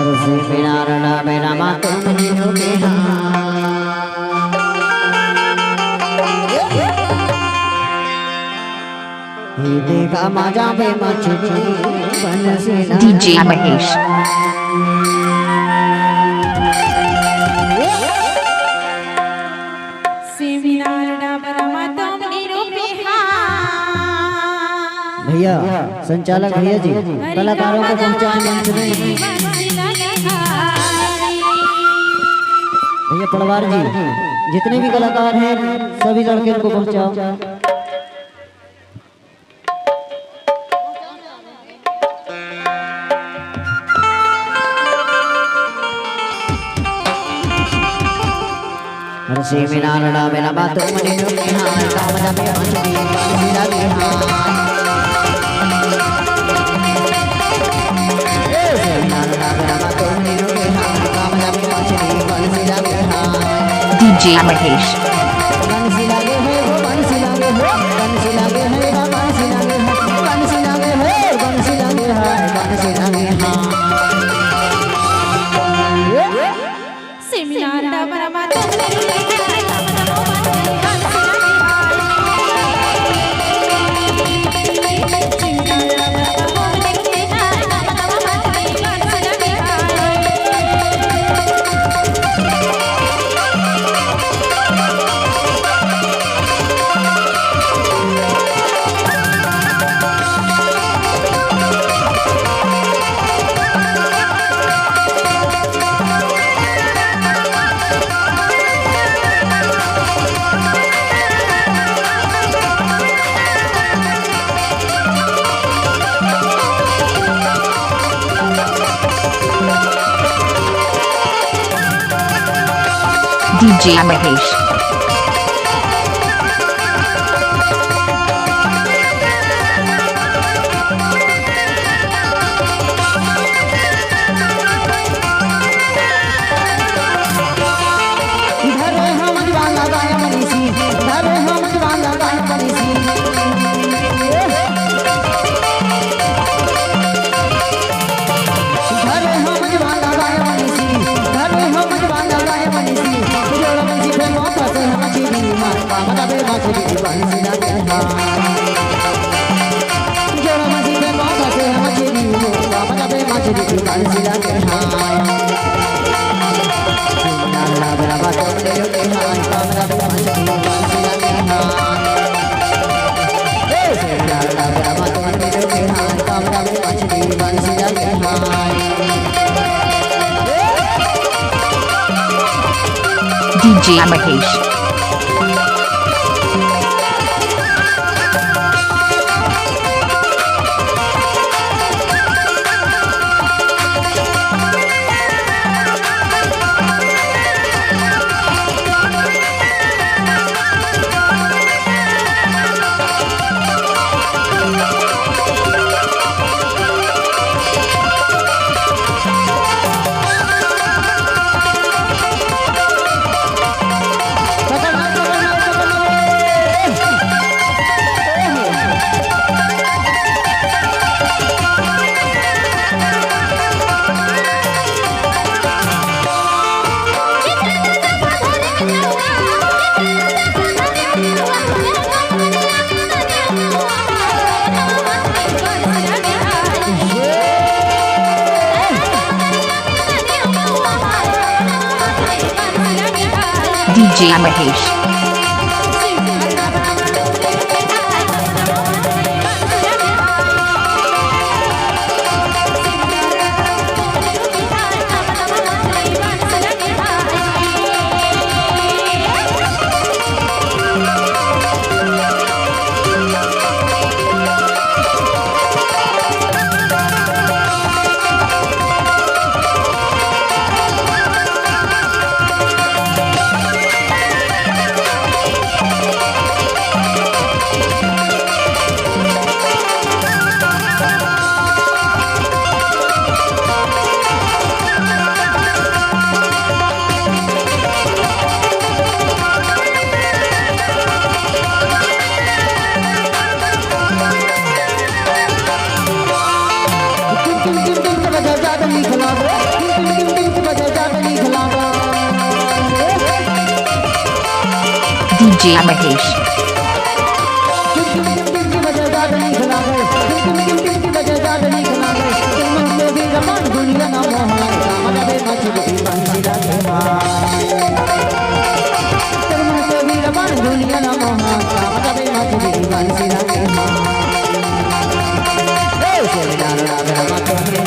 हरसे बिना रड़ा मेरा मातो मुझे रोके ही देखा माजा पे मछली बनसे DJ Mahesh. भैया संचालक भैया जी कलाकारों को पहुंचाए मंच में। भैया पड़वार जी जितने भी कलाकार हैं सभी लड़के को पहुंचाओ। हरसी बिना रड़ा मेरा बात मने रोके हां काम ना पे मछली सीधा के हां ए बिना रड़ा मेरा बात मने रोके हां काम ना पे मछली सीधा के हां DJ Mahesh. बंसी लागे है वो बंसी लागे है बंसी लागे है वो बंसी लागे है बंसी लागे है बंसी लागे है बंसी लागे हां सेमिनार ना बरा मातो DJ Mahesh. धरे हम दीवाना गाय मनीषी धरे हम दीवाना गाय मनीषी धरे हम दीवाना गाय मनीषी धरे हम दीवाना गाय मनीषी जोड़ मनीषी पे मौका से हम चीनी मार कामना पे मछली बंसी लागे हां जोड़ मनीषी पे मौका से हम चीनी कामना पे मछली बंसी लागे हां मेरा बात मने रोके हां काम ना पे मछली बंसी लागे हां ए मेरा बात मने रोके हां काम ना पे मछली बंसी लागे हां DJ Mahesh. DJ Mahesh. DJ Mahesh. की वजह जादनी खिला गए की वजह जादनी खिला गए तुम के भी रमान दुनिया ना मोहना कामना बे मछली बंसी लगे तुम के भी रमान दुनिया ना मोहना कामना बे मछली बंसी लगे ए सोने ना ना रमा तो मेरे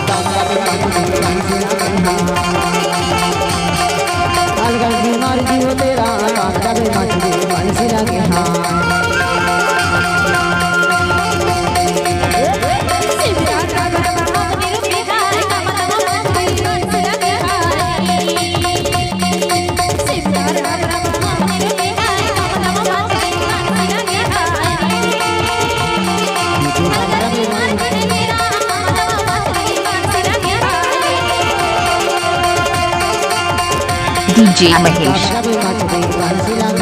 कामना बे मछली बंसी लगे अलगल की मारी जीव तेरा कामना बे मछली बंसी लगे DJ Mahesh. कामना बे मछली बंसी लगे